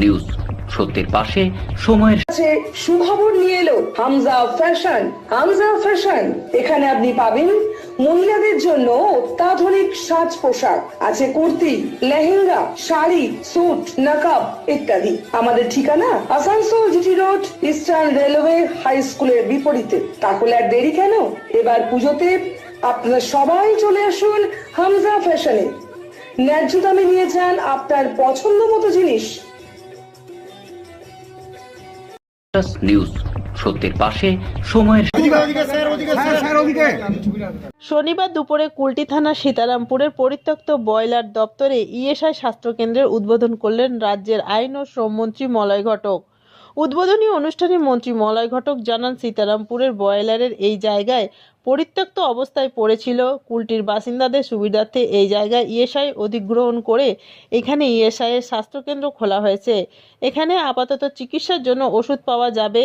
News সত্যের পাশে সময়ের সুখবর নিয়ে এলো হামজা ফ্যাশন। হামজা ফ্যাশন, এখানে আপনি পাবেন মহিলাদের জন্য অত্যাধুনিক সাজ পোশাক, আছে কুর্তি, লেহেঙ্গা, শাড়ি, স্যুট, নকাব ইত্যাদি। আমাদের ঠিকানা Asansol GT road, Eastern Railway high স্কুলের বিপরীতে। তাহলে আর দেরি কেন, এবার পুজোতে আপনারা সবাই চলে আসুন হামজা ফ্যাশনে। ন্যায্য দামে নিয়ে যান আপনার পছন্দ মতো জিনিস। নিউজ সত্যের পাশে সময়ের। শনিবার দুপুরে কুলটি থানা সীতারামপুরের পরিত্যক্ত বয়লার দপ্তরে ইএসআই স্বাস্থ্যকেন্দ্রের উদ্বোধন করলেন রাজ্যের আইন ও শ্রমমন্ত্রী মলয় ঘটক। উদ্বোধনী অনুষ্ঠানে মন্ত্রী মলয় ঘটক জানান, সীতারামপুরের বয়লারের এই জায়গায় পরিত্যক্ত অবস্থায় পড়েছিল। কুলটির বাসিন্দাদের সুবিধার্থে এই জায়গায় ইএসআই অধিগ্রহণ করে এখানে ইএসআই এর স্বাস্থ্যকেন্দ্র খোলা হয়েছে। এখানে আপাতত চিকিৎসার জন্য ওষুধ পাওয়া যাবে।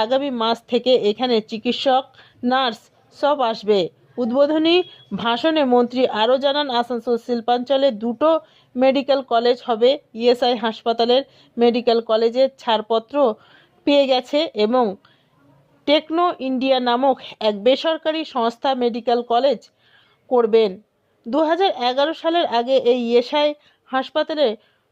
আগামী মাস থেকে এখানে চিকিৎসক, নার্স সব আসবে। উদ্বোধনী ভাষণে মন্ত্রী আরও জানান, আসানসোল শিল্পাঞ্চলে দুটো মেডিকেল কলেজ হবে। ইএসআই হাসপাতালের মেডিকেল কলেজের ছাড়পত্র পেয়ে গেছে এবং টেকনো ইন্ডিয়া নামক এক বেসরকারি সংস্থা মেডিকেল কলেজ করবেন। 2011 সালের আগে এই ইএসআই হাসপাতালে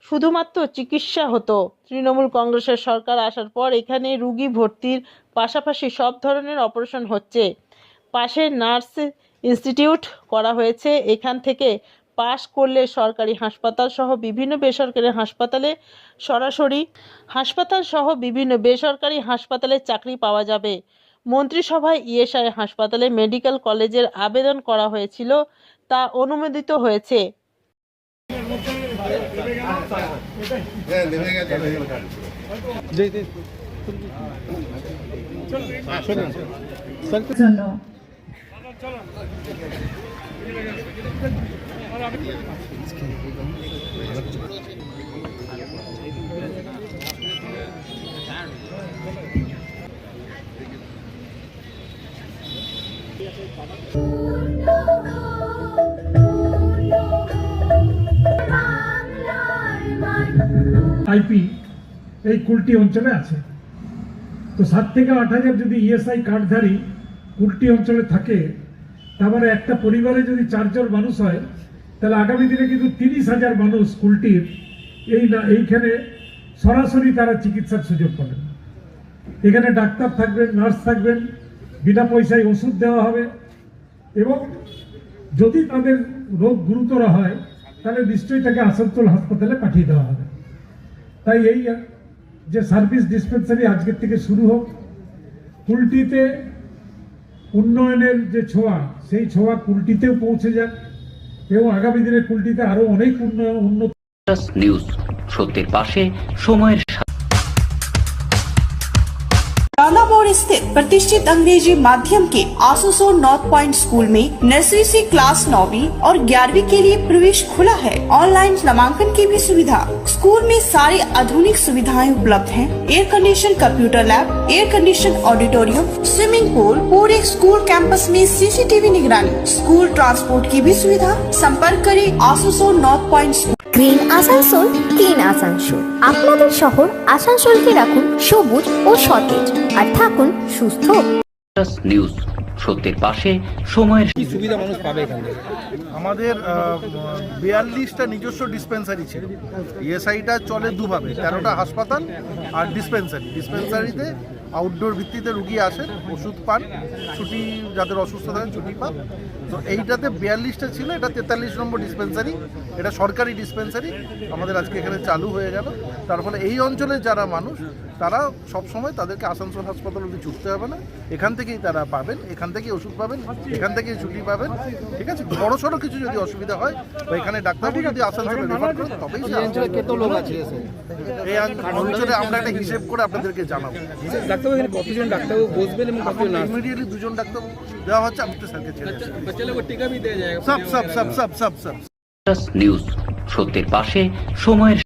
শুধুমাত্র চিকিৎসা হতো। তৃণমূল কংগ্রেসের সরকার আসার পর এখানে রুগী ভর্তির পাশাপাশি সব ধরনের অপারেশন হচ্ছে। পাশে নার্স ইনস্টিটিউট করা হয়েছে। এখান থেকে পাশ করলে সরকারি হাসপাতাল সহ বিভিন্ন বেসরকারি হাসপাতালে চাকরি পাওয়া যাবে। মন্ত্রিসভায় ইএসআই হাসপাতালে মেডিকেল কলেজের আবেদন করা হয়েছিল, তা অনুমোদিত হয়েছে। আইপি এই কুলটি অঞ্চলে আছে। তো 7 থেকে 8,000 যদি ইএসআই কার্ডধারী কুলটি অঞ্চলে থাকে, তারপরে একটা পরিবারে যদি 4 জন মানুষ হয়, তাহলে আগামী দিনে কিন্তু 30,000 মানুষ কুলটির এইখানে সরাসরি তারা চিকিৎসার সুযোগ পাবেন। এখানে ডাক্তার থাকবেন, নার্স থাকবেন, বিনা পয়সায় ওষুধ দেওয়া হবে এবং যদি তাদের রোগ গুরুতর হয় তাহলে নিশ্চয়ই তাকে আসানসোল হাসপাতালে পাঠিয়ে দেওয়া হবে। তাই এই যে সার্ভিস ডিসপেন্সারি আজকের থেকে শুরু হোক, কুলটিতে উন্নয়নের যে ছোঁয়া, সেই ছোঁয়া কুলটিতেও পৌঁছে যাক এবং আগামী দিনে কুলটিতে আরো অনেক উন্নত। নিউজ সত্যের পাশে সময়ের। रानाबोर स्थित प्रतिष्ठित अंग्रेजी माध्यम के आसुसोल नॉर्थ पॉइंट स्कूल में नर्सरी से क्लास 9वीं और 11वीं के लिए प्रवेश खुला है। ऑनलाइन नामांकन की भी सुविधा। स्कूल में सारी आधुनिक सुविधाएं उपलब्ध हैं। Air condition computer lab, air condition auditorium, swimming pool, पूरे स्कूल कैंपस में सीसीटीवी निगरानी, स्कूल ट्रांसपोर्ट की भी सुविधा। संपर्क करें Asansol north point school. Green Asansol, clean Asansol. আপনাদের শহর আসানসোলকে রাখুন সবুজ ও সতেজ, আর থাকুন সুস্থ। নিউজ সত্যের পাশে সময়ের। কি সুবিধা মানুষ পাবে এখানে? আমাদের 42টা নিজস্ব ডিসপেন্সারি ছিল। ইএসআইটা চলে দুভাবে, 13টা হাসপাতাল আর ডিসপেন্সারিতে আউটডোর ভিত্তিতে রুগী আসেন, ওষুধ পান, ছুটি, যাদের অসুস্থ থাকেন ছুটি পান। তো এইটাতে 42টা ছিল, এটা 43 নম্বর ডিসপেন্সারি, এটা সরকারি ডিসপেন্সারি আমাদের আজকে এখানে চালু হয়ে গেল। তার ফলে এই অঞ্চলের যারা মানুষ তারা সবসময় তাদেরকে আসানসোল হাসপাতাল অবধি ছুটতে হবে না, এখান থেকেই তারা পাবেন, এখান থেকেই ওষুধ পাবেন, এখান থেকেই ছুটি পাবেন। ঠিক আছে, বড় সড়ো কিছু যদি অসুবিধা হয় বা এখানে ডাক্তারবাবু যদি আসানসোলে রেফার করেন তবেই এই অঞ্চলে আমরা একটা হিসেব করে আপনাদেরকে জানাবো। ডাক্তারবাবু এখানে কতজন ডাক্তারবাবু বসবেন এবং কতজন নার্স? ইমিডিয়েটলি 2 জন ডাক্তার দেওয়া হচ্ছে। আমি তো স্যারকে ছেড়ে সব নিউজ সত্যের পাশে সময়ের।